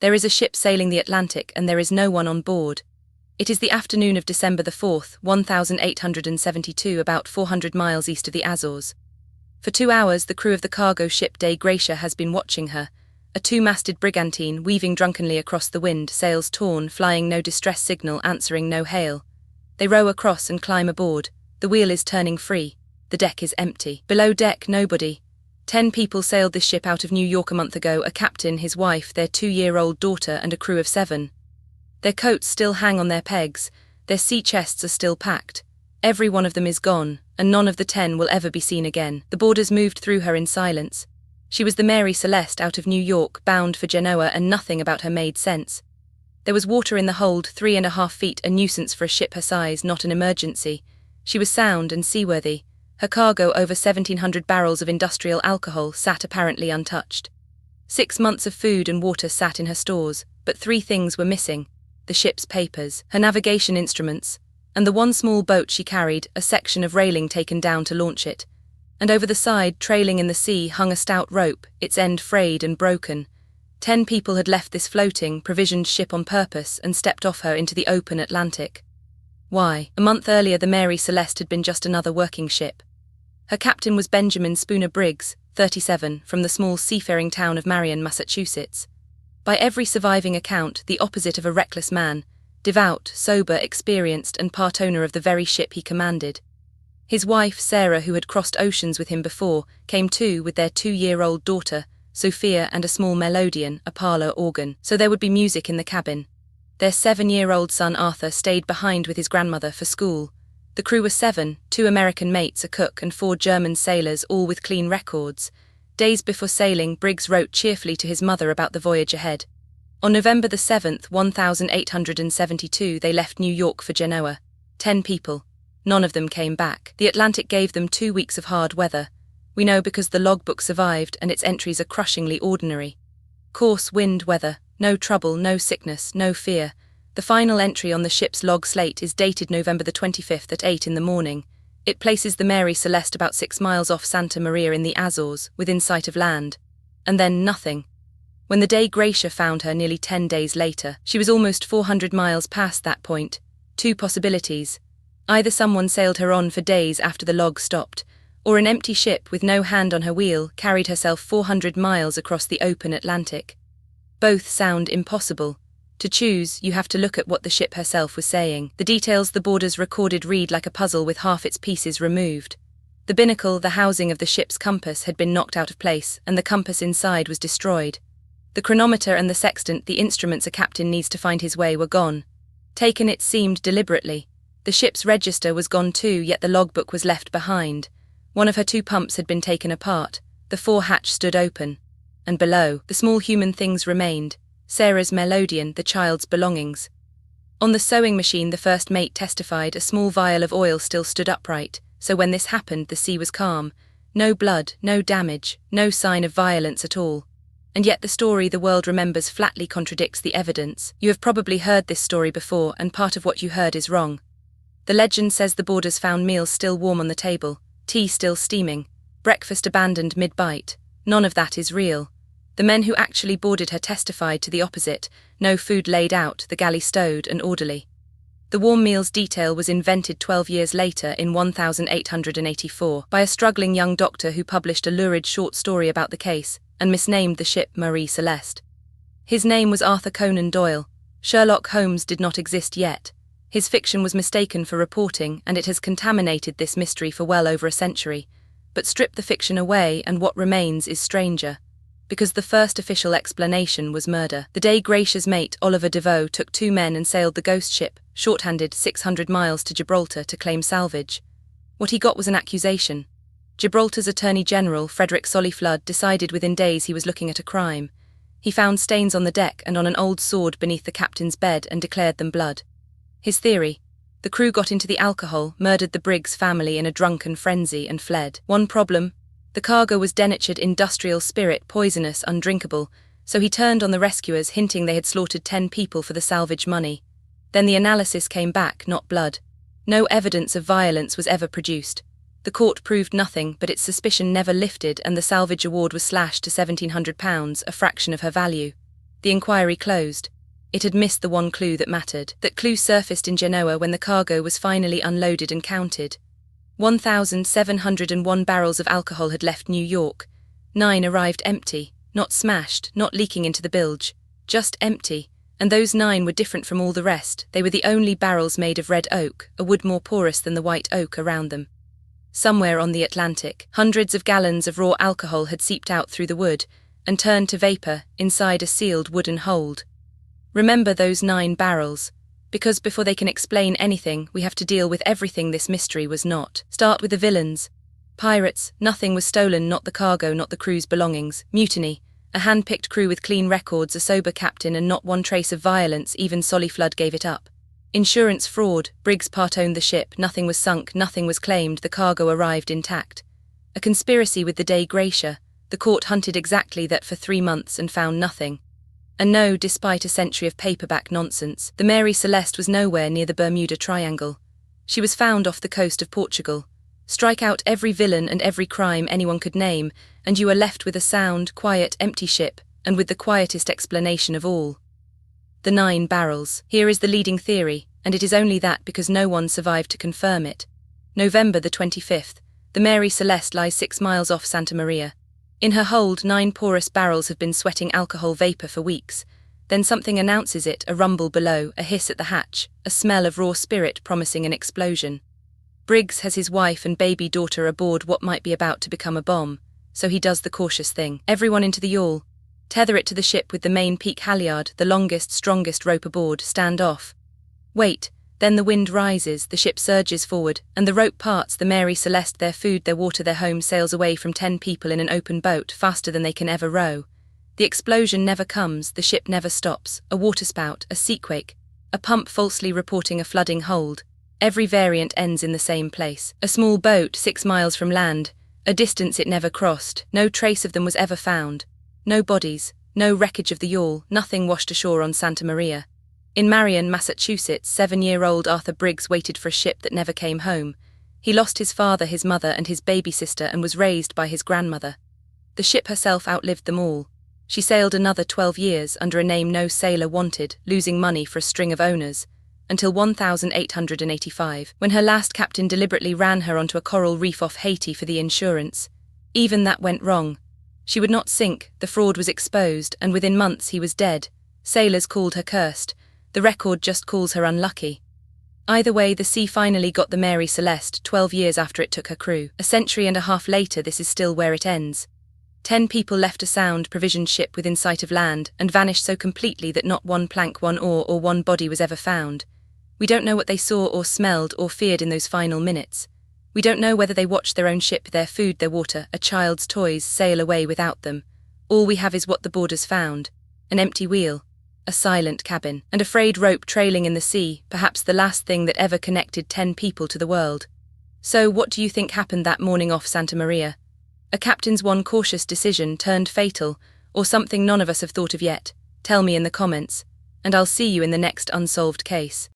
There is a ship sailing the Atlantic and there is no one on board. It is the afternoon of December the 4th, 1872, about 400 miles east of the Azores. For 2 hours the crew of the cargo ship Dei Gratia has been watching her, a two-masted brigantine weaving drunkenly across the wind, sails torn, flying no distress signal, answering no hail. They row across and climb aboard. The wheel is turning free. The deck is empty. Below deck, nobody. 10 people sailed this ship out of New York a month ago, a captain, his wife, their 2-year-old daughter, and a crew of 7. Their coats still hang on their pegs, their sea chests are still packed. Every one of them is gone, and none of the 10 will ever be seen again. The boarders moved through her in silence. She was the Mary Celeste out of New York, bound for Genoa, and nothing about her made sense. There was water in the hold, 3.5 feet, a nuisance for a ship her size, not an emergency. She was sound and seaworthy. Her cargo, over 1,700 barrels of industrial alcohol, sat apparently untouched. 6 months of food and water sat in her stores, but 3 things were missing: the ship's papers, her navigation instruments, and the one small boat she carried, a section of railing taken down to launch it. And over the side, trailing in the sea, hung a stout rope, its end frayed and broken. 10 people had left this floating, provisioned ship on purpose and stepped off her into the open Atlantic. Why? A month earlier the Mary Celeste had been just another working ship. Her captain was Benjamin Briggs, 37, from the small seafaring town of Marion, Massachusetts. By every surviving account, the opposite of a reckless man, devout, sober, experienced, and part owner of the very ship he commanded. His wife, Sarah, who had crossed oceans with him before, came too with their 2-year-old daughter, Sophia, and a small melodeon, a parlour organ, so there would be music in the cabin. Their 7-year-old son Arthur stayed behind with his grandmother for school. The crew were 7, 2 American mates, a cook, and 4 German sailors, all with clean records. Days before sailing, Briggs wrote cheerfully to his mother about the voyage ahead. On November the 7th, 1872, they left New York for Genoa. 10 people. None of them came back. The Atlantic gave them 2 weeks of hard weather. We know because the logbook survived and its entries are crushingly ordinary. Coarse wind weather, no trouble, no sickness, no fear. The final entry on the ship's log slate is dated November the 25th at 8 in the morning. It places the Mary Celeste about 6 miles off Santa Maria in the Azores, within sight of land. And then nothing. When the Dei Gratia found her nearly 10 days later, she was almost 400 miles past that point. 2 possibilities. Either someone sailed her on for days after the log stopped, or an empty ship with no hand on her wheel carried herself 400 miles across the open Atlantic. Both sound impossible. To choose, you have to look at what the ship herself was saying. The details the boarders recorded read like a puzzle with half its pieces removed. The binnacle, the housing of the ship's compass, had been knocked out of place, and the compass inside was destroyed. The chronometer and the sextant, the instruments a captain needs to find his way, were gone. Taken, it seemed, deliberately. The ship's register was gone too, yet the logbook was left behind. One of her 2 pumps had been taken apart. The fore-hatch stood open. And below, the small human things remained. Sarah's melodeon, the child's belongings. On the sewing machine, the first mate testified, a small vial of oil still stood upright, so when this happened the sea was calm. No blood, no damage, no sign of violence at all. And yet the story the world remembers flatly contradicts the evidence. You have probably heard this story before, and part of what you heard is wrong. The legend says the boarders found meals still warm on the table, tea still steaming, breakfast abandoned mid-bite. None of that is real. The men who actually boarded her testified to the opposite. No food laid out, the galley stowed and orderly. The warm meals detail was invented 12 years later, in 1884, by a struggling young doctor who published a lurid short story about the case and misnamed the ship Mary Celeste. His name was Arthur Conan Doyle. Sherlock Holmes did not exist yet. His fiction was mistaken for reporting, and it has contaminated this mystery for well over a century. But strip the fiction away and what remains is stranger. Because the first official explanation was murder. The Dei Gratia's mate, Oliver Devoe, took 2 men and sailed the ghost ship, shorthanded 600 miles to Gibraltar to claim salvage. What he got was an accusation. Gibraltar's Attorney General, Frederick Solly Flood, decided within days he was looking at a crime. He found stains on the deck and on an old sword beneath the captain's bed and declared them blood. His theory: the crew got into the alcohol, murdered the Briggs family in a drunken frenzy, and fled. One problem: the cargo was denatured industrial spirit, poisonous, undrinkable, so he turned on the rescuers, hinting they had slaughtered 10 people for the salvage money. Then the analysis came back, not blood. No evidence of violence was ever produced. The court proved nothing, but its suspicion never lifted, and the salvage award was slashed to £1,700, a fraction of her value. The inquiry closed. It had missed the one clue that mattered. That clue surfaced in Genoa when the cargo was finally unloaded and counted. 1,701 barrels of alcohol had left New York. 9 arrived empty, not smashed, not leaking into the bilge, just empty. And those 9 were different from all the rest. They were the only barrels made of red oak, a wood more porous than the white oak around them. Somewhere on the Atlantic, hundreds of gallons of raw alcohol had seeped out through the wood and turned to vapor inside a sealed wooden hold. Remember those 9 barrels, because before they can explain anything, we have to deal with everything this mystery was not. Start with the villains. Pirates. Nothing was stolen, not the cargo, not the crew's belongings. Mutiny. A hand-picked crew with clean records, a sober captain, and not one trace of violence. Even Solly Flood gave it up. Insurance fraud. Briggs part-owned the ship. Nothing was sunk, nothing was claimed. The cargo arrived intact. A conspiracy with the Dei Gratia. The court hunted exactly that for 3 months and found nothing. And no, despite a century of paperback nonsense, the Mary Celeste was nowhere near the Bermuda Triangle. She was found off the coast of Portugal. Strike out every villain and every crime anyone could name, and you are left with a sound, quiet, empty ship, and with the quietest explanation of all. The 9 barrels. Here is the leading theory, and it is only that because no one survived to confirm it. November the 25th. The Mary Celeste lies 6 miles off Santa Maria. In her hold, 9 porous barrels have been sweating alcohol vapor for weeks. Then something announces it, a rumble below, a hiss at the hatch, a smell of raw spirit promising an explosion. Briggs has his wife and baby daughter aboard what might be about to become a bomb, so he does the cautious thing. Everyone into the yawl. Tether it to the ship with the main peak halyard, the longest, strongest rope aboard, stand off. Wait. Then the wind rises, the ship surges forward, and the rope parts. The Mary Celeste, their food, their water, their home, sails away from 10 people in an open boat, faster than they can ever row. The explosion never comes, the ship never stops. A waterspout, a seaquake, a pump falsely reporting a flooding hold. Every variant ends in the same place. A small boat 6 miles from land, a distance it never crossed. No trace of them was ever found. No bodies, no wreckage of the yawl, nothing washed ashore on Santa Maria. In Marion, Massachusetts, 7-year-old Arthur Briggs waited for a ship that never came home. He lost his father, his mother, and his baby sister and was raised by his grandmother. The ship herself outlived them all. She sailed another 12 years under a name no sailor wanted, losing money for a string of owners, until 1885, when her last captain deliberately ran her onto a coral reef off Haiti for the insurance. Even that went wrong. She would not sink, the fraud was exposed, and within months he was dead. Sailors called her cursed. The record just calls her unlucky. Either way, the sea finally got the Mary Celeste 12 years after it took her crew. A century and a half later, this is still where it ends. 10 people left a sound, provisioned ship within sight of land, and vanished so completely that not one plank, one oar, or one body was ever found. We don't know what they saw or smelled or feared in those final minutes. We don't know whether they watched their own ship, their food, their water, a child's toys sail away without them. All we have is what the boarders found. An empty wheel. A silent cabin, and a frayed rope trailing in the sea, perhaps the last thing that ever connected 10 people to the world. So what do you think happened that morning off Santa Maria? A captain's one cautious decision turned fatal, or something none of us have thought of yet? Tell me in the comments, and I'll see you in the next unsolved case.